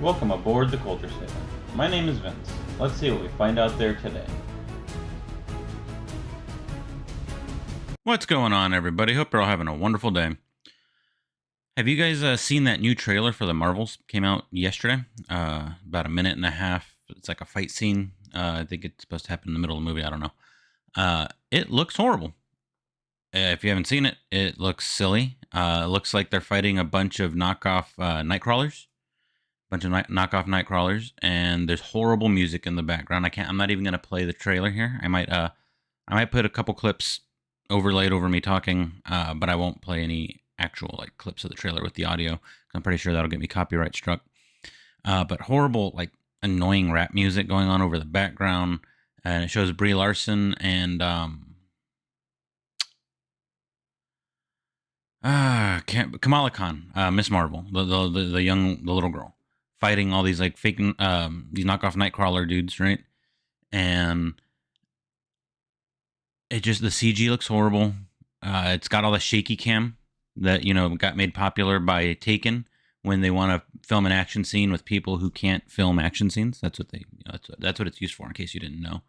Welcome aboard the Culture Station. My name is Vince. Let's see what we find out there today. What's going on, everybody? Hope you're all having a wonderful day. Have you guys seen that new trailer for the Marvels? Came out yesterday. About a minute and a half. It's like a fight scene. I think it's supposed to happen in the middle of the movie. I don't know. It looks horrible. If you haven't seen it, it looks silly. It looks like they're fighting a bunch of knockoff Nightcrawlers. Knockoff Nightcrawlers, and there's horrible music in the background. I'm not even going to play the trailer here. I might put a couple clips overlaid over me talking, but I won't play any actual clips of the trailer with the audio. I'm pretty sure that'll get me copyright struck. But horrible, annoying rap music going on over the background, and it shows Brie Larson and Kamala Khan, Miss Marvel, the little girl, fighting all these fake these knockoff Nightcrawler dudes, right? And the CG looks horrible. It's got all the shaky cam that got made popular by Taken when they want to film an action scene with people who can't film action scenes. That's what that's what it's used for. In case you didn't know,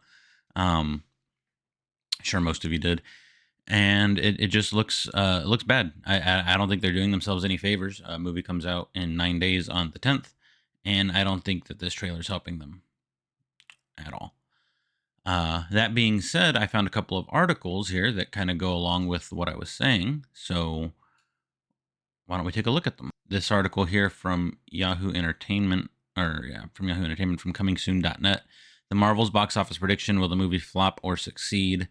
sure most of you did. And it just looks bad. I don't think they're doing themselves any favors. A movie comes out in 9 days on the 10th, and I don't think that this trailer is helping them at all. That being said, I found a couple of articles here that kind of go along with what I was saying. So why don't we take a look at them? This article here from Yahoo Entertainment, from comingsoon.net. The Marvel's box office prediction: will the movie flop or succeed?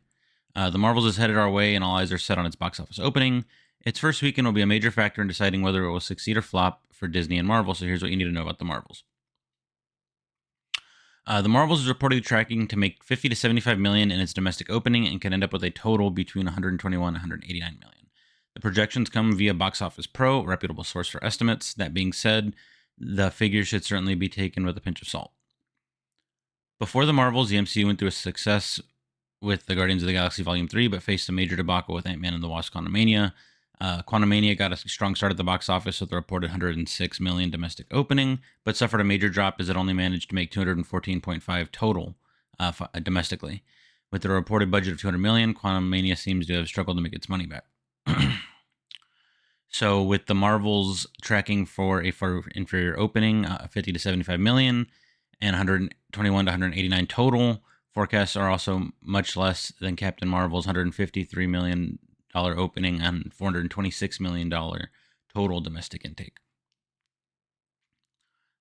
The Marvels is headed our way, and all eyes are set on its box office opening. Its first weekend will be a major factor in deciding whether it will succeed or flop for Disney and Marvel, so here's what you need to know about the Marvels. The Marvels is reportedly tracking to make $50 to $75 million in its domestic opening and can end up with a total between $121 and $189 million. The projections come via Box Office Pro, a reputable source for estimates. That being said, the figures should certainly be taken with a pinch of salt. Before the Marvels, the MCU went through a success with the Guardians of the Galaxy Volume 3, but faced a major debacle with Ant-Man and the Wasp: Quantumania. Quantumania got a strong start at the box office with a reported $106 million domestic opening, but suffered a major drop as it only managed to make $214.5 total domestically. With a reported budget of $200 million, Quantumania seems to have struggled to make its money back. So with the Marvels tracking for a far inferior opening, $50 to $75 million, and $121 to $189 total, forecasts are also much less than Captain Marvel's $153 million opening and $426 million total domestic intake.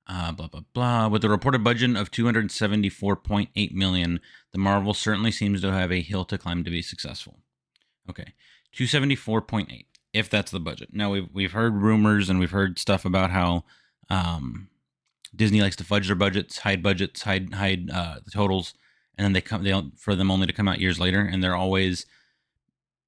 Blah, blah, blah. With a reported budget of $274.8 million, the Marvel certainly seems to have a hill to climb to be successful. Okay, 274.8, if that's the budget. Now, we've heard rumors and we've heard stuff about how Disney likes to fudge their budgets, hide the totals, and then they for them only to come out years later, and they're always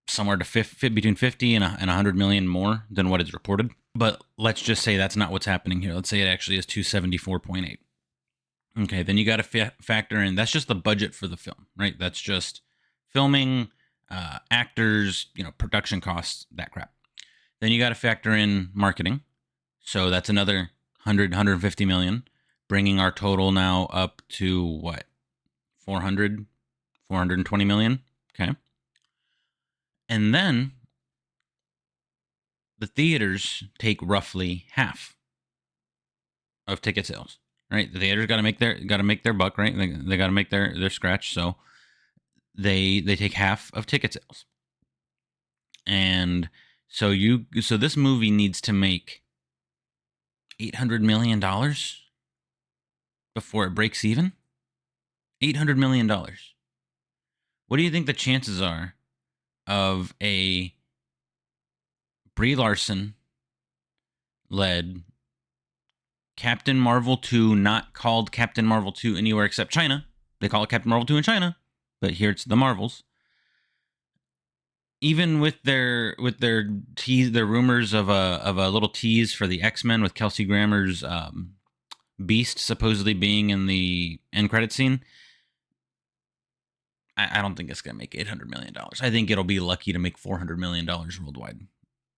somewhere to between 50 and 100 million more than what is reported. But let's just say that's not what's happening here. Let's say it actually is 274.8. Okay, then you got to factor in, that's just the budget for the film, right? That's just filming, actors, production costs, that crap. Then you got to factor in marketing. So that's another 150 million, bringing our total now up to what? 420 million. Okay. And then the theaters take roughly half of ticket sales, right? The theaters got to make their buck, right? They got to make their scratch. So they take half of ticket sales. And so this movie needs to make $800 million before it breaks even. $800 million. What do you think the chances are of a Brie Larson led Captain Marvel 2, not called Captain Marvel 2 anywhere except China? They call it Captain Marvel 2 in China, but here it's the Marvels. Even with their tease, their rumors of a little tease for the X-Men with Kelsey Grammer's Beast supposedly being in the end credit scene, I don't think it's going to make $800 million. I think it'll be lucky to make $400 million worldwide.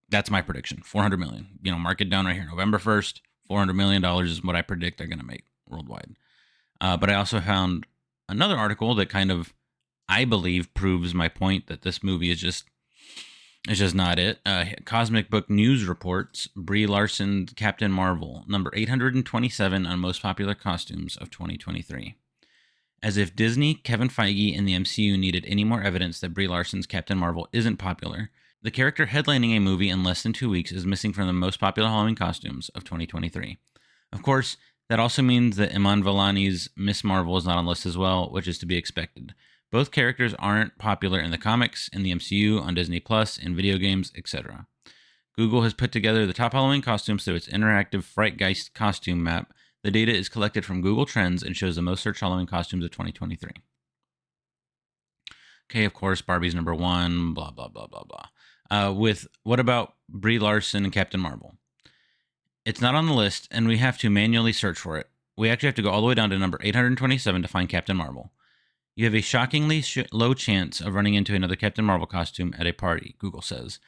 That's my prediction. $400 million. Mark it down right here. November 1st, $400 million is what I predict they're going to make worldwide. But I also found another article that kind of, I believe, proves my point that this movie is just, it's just not it. Cosmic Book News reports Brie Larson's Captain Marvel, number 827 on most popular costumes of 2023. As if Disney, Kevin Feige, and the MCU needed any more evidence that Brie Larson's Captain Marvel isn't popular, the character headlining a movie in less than 2 weeks is missing from the most popular Halloween costumes of 2023. Of course, that also means that Iman Vellani's Miss Marvel is not on the list as well, which is to be expected. Both characters aren't popular in the comics, in the MCU, on Disney Plus, in video games, etc. Google has put together the top Halloween costumes through its interactive Frightgeist costume map. The data is collected from Google Trends and shows the most searched Halloween costumes of 2023. Okay, of course, Barbie's number one, blah, blah, blah, blah, blah. With what about Brie Larson and Captain Marvel? It's not on the list, and we have to manually search for it. We actually have to go all the way down to number 827 to find Captain Marvel. You have a shockingly low chance of running into another Captain Marvel costume at a party, Google says.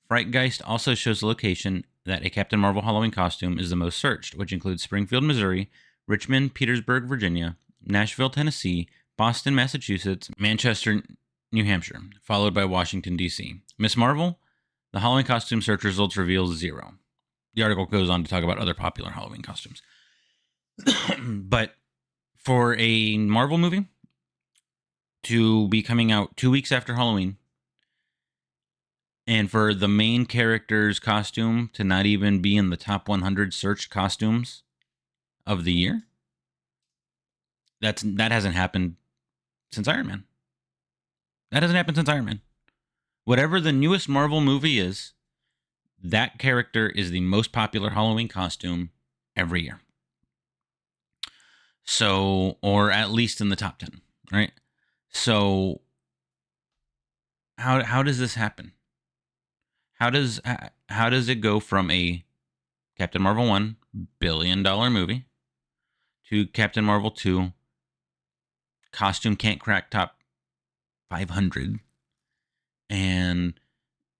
Frightgeist also shows the location that a Captain Marvel Halloween costume is the most searched, which includes Springfield, Missouri, Richmond, Petersburg, Virginia, Nashville, Tennessee, Boston, Massachusetts, Manchester, New Hampshire, followed by Washington, D.C. Miss Marvel, the Halloween costume search results reveal 0. The article goes on to talk about other popular Halloween costumes. But for a Marvel movie to be coming out 2 weeks after Halloween, and for the main character's costume to not even be in the top 100 searched costumes of the year, that hasn't happened since Iron Man. That hasn't happened since Iron Man. Whatever the newest Marvel movie is, that character is the most popular Halloween costume every year. So, or at least in the top 10, right? So, how does this happen? How does it go from a Captain Marvel 1 $1 billion movie to Captain Marvel 2 costume can't crack top 500, and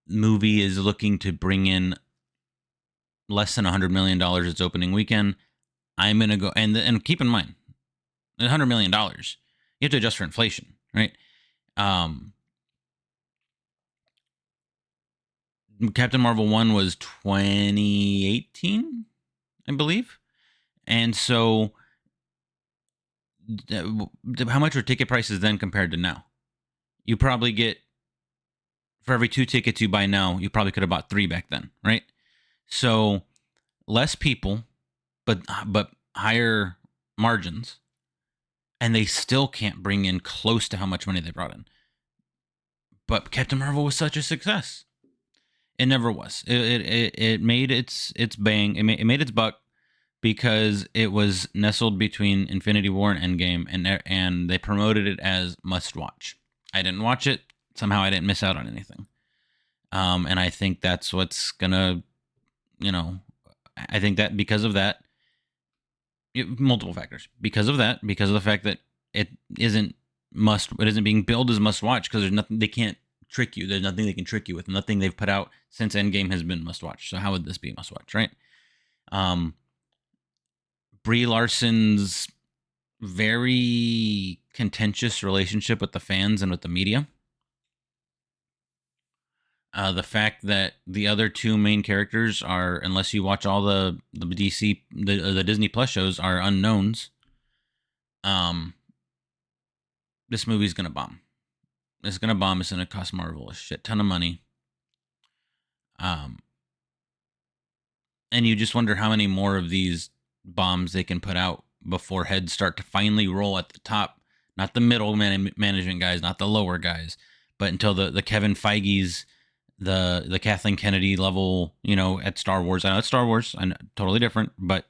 movie is looking to bring in less than $100 million its opening weekend? I'm gonna go and keep in mind, $100 million, you have to adjust for inflation, right? Captain Marvel 1 was 2018, I believe. And so how much were ticket prices then compared to now? You probably get, for every 2 tickets you buy now, you probably could have bought 3 back then, right? So less people, but higher margins, and they still can't bring in close to how much money they brought in. But Captain Marvel was such a success. It never was. It made its bang. It made its buck because it was nestled between Infinity War and Endgame, and they promoted it as must watch. I didn't watch it. Somehow I didn't miss out on anything. And I think that's what's gonna, I think that because of that, multiple factors. Because of that, because of the fact that it isn't being billed as must watch, because there's nothing they can't trick you. There's nothing they can trick you with. Nothing they've put out since Endgame has been must watch. So how would this be must watch, right? Brie Larson's very contentious relationship with the fans and with the media. The fact that the other 2 main characters are, unless you watch all the DC, the Disney Plus shows, are unknowns. This movie's gonna bomb. It's gonna bomb. It's gonna cost Marvel a shit ton of money. And you just wonder how many more of these bombs they can put out before heads start to finally roll at the top. Not the middle management guys, not the lower guys, but until the Kevin Feige's, the Kathleen Kennedy level, at Star Wars. I know it's Star Wars. I know, totally different, but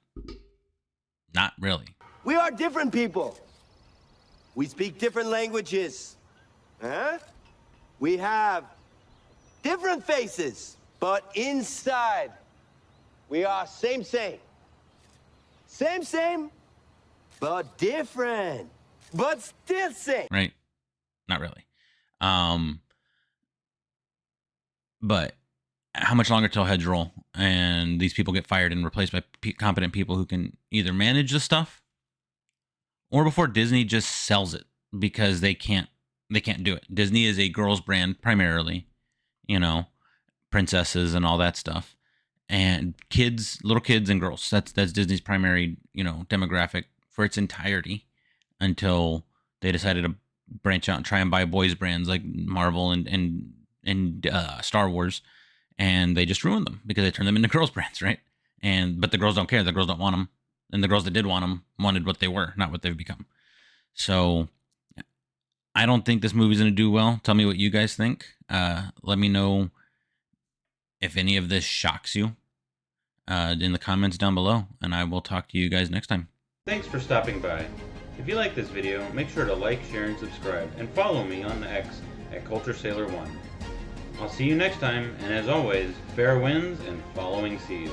not really. We are different people. We speak different languages. Huh? We have different faces, but inside, we are same, but different, but still same. Right? Not really. But how much longer till heads roll and these people get fired and replaced by competent people who can either manage the stuff, or before Disney just sells it because they can't do it. Disney is a girls brand primarily, you know, princesses and all that stuff, and kids, little kids and girls. That's Disney's primary, demographic for its entirety, until they decided to branch out and try and buy boys brands like Marvel and Star Wars, and they just ruined them because they turned them into girls brands, right? But the girls don't care. The girls don't want them, and the girls that did want them wanted what they were, not what they've become. So I don't think this movie's going to do well. Tell me what you guys think. Let me know if any of this shocks you in the comments down below, and I will talk to you guys next time. Thanks for stopping by. If you like this video, make sure to like, share, and subscribe, and follow me on the X at CultureSailor1. I'll see you next time, and as always, fair winds and following seas.